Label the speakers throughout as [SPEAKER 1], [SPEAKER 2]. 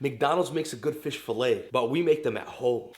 [SPEAKER 1] McDonald's makes a good fish fillet, but we make them at home.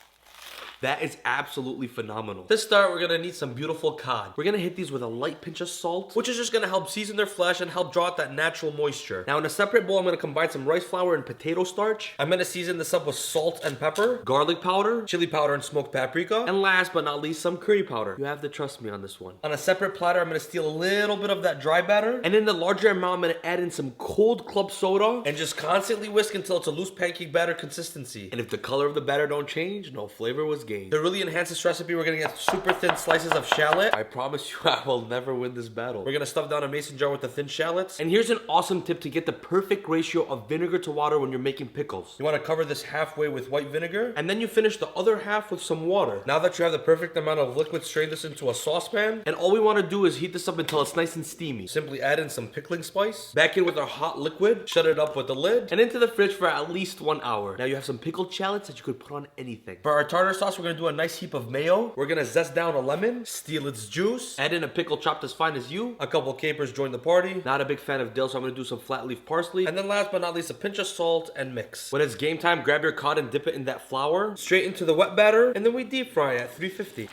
[SPEAKER 1] That is absolutely phenomenal. To start, we're gonna need some beautiful cod. We're gonna hit these with a light pinch of salt, which is just gonna help season their flesh and help draw out that natural moisture. Now in a separate bowl, I'm gonna combine some rice flour and potato starch. I'm gonna season this up with salt and pepper, garlic powder, chili powder and smoked paprika, and last but not least, some curry powder. You have to trust me on this one. On a separate platter, I'm gonna steal a little bit of that dry batter, and in the larger amount, I'm gonna add in some cold club soda and just constantly whisk until it's a loose pancake batter consistency. And if the color of the batter don't change, no flavor was gained. To really enhance this recipe, we're gonna get super thin slices of shallot. I promise you, I will never win this battle. We're gonna stuff down a mason jar with the thin shallots. And here's an awesome tip to get the perfect ratio of vinegar to water when you're making pickles. You wanna cover this halfway with white vinegar, and then you finish the other half with some water. Now that you have the perfect amount of liquid, strain this into a saucepan. And all we wanna do is heat this up until it's nice and steamy. Simply add in some pickling spice, back in with our hot liquid, shut it up with the lid, and into the fridge for at least 1 hour. Now you have some pickled shallots that you could put on anything. For our tartar sauce, we're gonna do a nice heap of mayo. We're gonna zest down a lemon, steal its juice, add in a pickle chopped as fine as you, a couple capers join the party. Not a big fan of dill, so I'm gonna do some flat leaf parsley, and then last but not least, a pinch of salt and mix. When it's game time, grab your cod and dip it in that flour, straight into the wet batter, and then we deep fry at 350.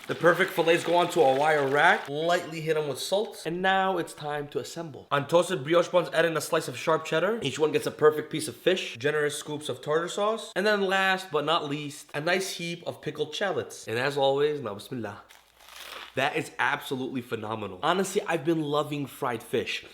[SPEAKER 1] The perfect fillets go onto a wire rack, lightly hit them with salt, and now it's time to assemble. On toasted brioche buns, add in a slice of sharp cheddar. Each one gets a perfect piece of fish, generous scoops of tartar sauce, and then last but not least, a nice heap of pickled shallots. And as always, now bismillah. That is absolutely phenomenal. Honestly, I've been loving fried fish.